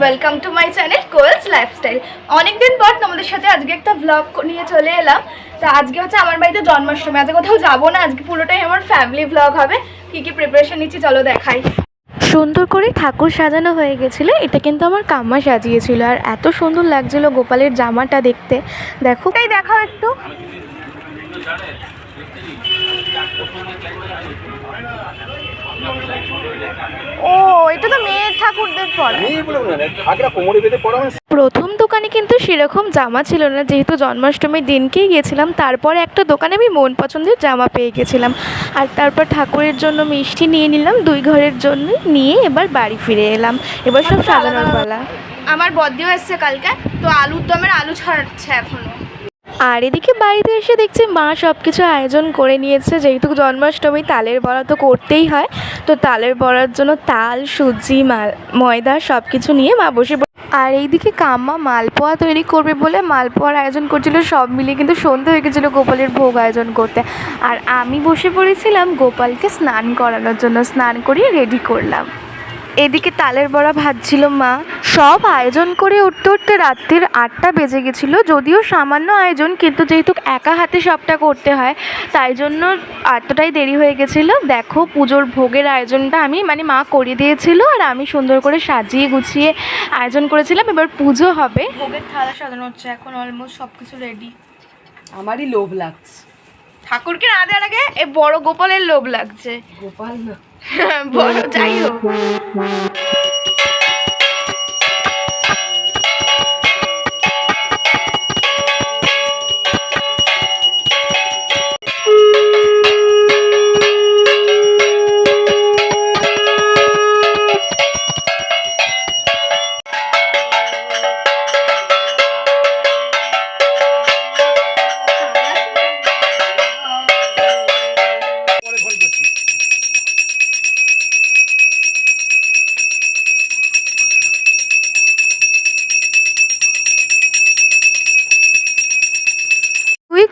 Welcome to my channel Koel's lifestyle. অনেকদিন পর তোমাদের সাথে আজকে একটা ব্লগ নিয়ে চলে এলাম। তো আজকে হচ্ছে আমার বাড়িতে জন্মাষ্টমী, আজকে কোথাও যাবো না, আজকে পুরোটাই আমার ফ্যামিলি ব্লগ হবে। কী কী প্রিপারেশন নিচ্ছি চলো দেখাই। সুন্দর করে ঠাকুর সাজানো হয়ে গেছিলো, এটা কিন্তু আমার কাম্মা সাজিয়েছিল, আর এত সুন্দর লাগছিল গোপালের জামাটা দেখতে। দেখো, তাই দেখাও একটু। ও, এটা তো মেয়ের ঠাকুরদের পরে। প্রথম দোকানে কিন্তু সেরকম জামা ছিল না, যেহেতু জন্মাষ্টমীর দিনকেই গিয়েছিলাম। তারপরে একটা দোকানে আমি মন পছন্দের জামা পেয়ে গেছিলাম, আর তারপর ঠাকুরের জন্য মিষ্টি নিয়ে নিলাম, 2 ঘরের জন্য নিয়ে এবার বাড়ি ফিরে এলাম। এবার সব সাজানোর পালা। আমার বদ্দিও এসছে কালকে, তো আলুর দমের আলু ছাড়াচ্ছে এখনো। আর এদিকে বাড়িতে এসে দেখছি মা সব কিছু আয়োজন করে নিয়েছে, যেহেতু জন্মাষ্টমী তালের বড়া তো করতেই হয়। তো তালের বড়ার জন্য তাল, সুজি, ময়দা সব কিছু নিয়ে মা বসে। আর এইদিকে কাম্মা মালপোয়া তৈরি করবে বলে মালপোয়ার আয়োজন করছিল। সব মিলিয়ে কিন্তু সন্ধে হয়ে গেছিলো গোপালের ভোগ আয়োজন করতে। আর আমি বসে পড়েছিলাম গোপালকে স্নান করানোর জন্য, স্নান করিয়ে রেডি করলাম। এদিকে তালের বড়া ভাজছিল মা। সব আয়োজন করে উঠতে উঠতে রাত্রির 8টা বেজে গেছিলো। যদিও সামান্য আয়োজন, কিন্তু যেহেতু একা হাতে সবটা করতে হয়, তাই জন্য এতটাই দেরি হয়ে গেছিলো। দেখো, পুজোর ভোগের আয়োজনটা মা করে দিয়েছিল, আর আমি সুন্দর করে সাজিয়ে গুছিয়ে আয়োজন করেছিলাম। এবার পুজো হবে। ভোগের থালা সাজানো হচ্ছে, এখন অলমোস্ট সব কিছু রেডি। আমারই লোভ লাগছে। ঠাকুরকে না দেওয়ার আগে এ বড় গোপালের লোভ লাগছে। গোপাল না, বড় যাই হোক।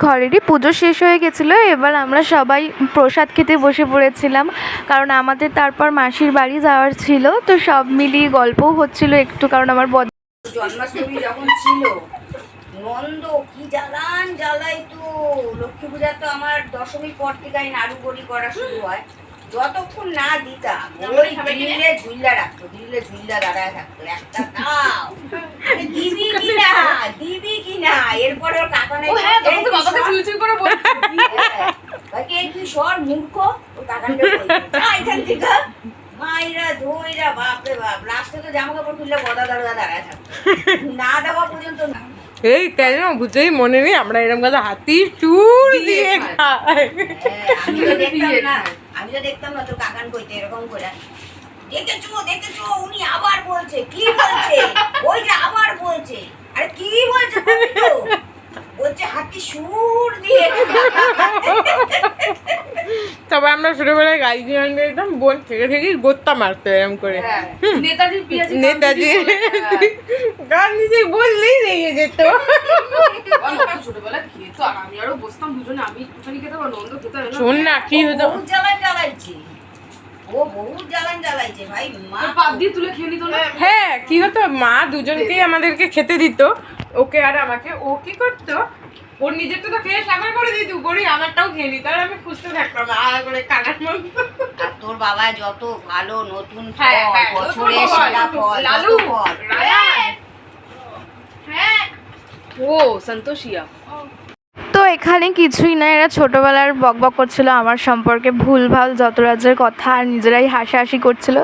ঘরেরই পুজো শেষ হয়ে গেছিলো। এবার আমরা সবাই প্রসাদ খেতে বসে পড়েছিলাম, কারণ আমাদের তারপর মাসির বাড়ি যাওয়ার ছিল। তো সব মিলিয়ে গল্পও হচ্ছিল একটু, কারণ আমার জন্মাষ্টমী যখন ছিল নন্দ কি জ্বালাই তো। লক্ষ্মী পূজা তো আমার দশমীর পর থেকে নাড়ু বড়ি করা শুরু হয়। যতক্ষণ না দিতাম ওই গ্রিলে ঝুল্লা রাখতো, গ্রিলে ঝুল্লা দাঁড়ায় থাকতো, একটা দাও দিবি কিনা। এরপরে ওর কাকা নাই কি সর মূর্খ, ওর কাকানটা এখান থেকে মাইরা ধইরা বাপরে বাপ। লাস্টে তো জামা কাপড় তুললে গদা দাঁড়ায় থাকতো, না দেওয়া পর্যন্ত না। এই কেন বুঝেই মনে নেই আমরা এরকম কথা হাতির চুল দিয়ে খাই। আমি তো দেখতাম না তোর কাকান কইতে এরকম করে, দেখেছো উনি আবার বলছে, কি বলছে ওই যে আবার বলছে, আরে কি বলছে বলছে হাতি সুর দিয়ে। তবে আমরা ছোটবেলায় গাড়ি দিয়ে যেতাম, বোন থেকে থেকে গোত্তা মারতো এরকম করে। নেতাজি গান নিজে বললেই রেগে যেত। শোন না কি হতো, হ্যাঁ কি হতো, মা দুজনকেই আমাদেরকে খেতে দিত, ওকে আর আমাকে। ও কি করতো, ওর নিজেরটা তো খেয়ে সাগর করে দিত, উপরে আমারটাও খেয়ে নিত, আর আমি খুঁজতে থাকতাম আর করে কানার মতো। আর তোর বাবা যত ভালো নতুন ফল, বছরে সেরা ফল, লালু ফল। হ্যাঁ, ও সন্তোষিয়া। তো এখানে কিছুই না, এরা ছোটোবেলার বকবক করছিল আমার সম্পর্কে, ভুলভাল যত রাজ্যের কথা, আর নিজেরাই হাসাহাসি করছিল।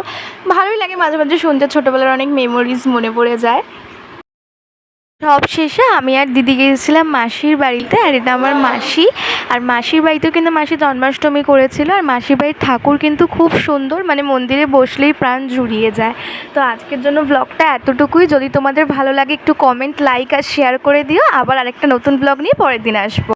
ভালোই লাগে মাঝে মাঝে শুনতে, ছোটোবেলার অনেক মেমোরিজ মনে পড়ে যায়। সব শেষে আমি আর দিদি গিয়েছিলাম মাসির বাড়িতে, আর এটা আমার মাসি। আর মাসির বাড়িতেও কিন্তু মাসি জন্মাষ্টমী করেছিল, আর মাসির বাড়ির ঠাকুর কিন্তু খুব সুন্দর, মন্দিরে বসলেই প্রাণ জুড়িয়ে যায়। তো আজকের জন্য ব্লগটা এতটুকুই। যদি তোমাদের ভালো লাগে একটু কমেন্ট, লাইক আর শেয়ার করে দিও। আবার আরেকটা নতুন ব্লগ নিয়ে পরের দিন আসবো।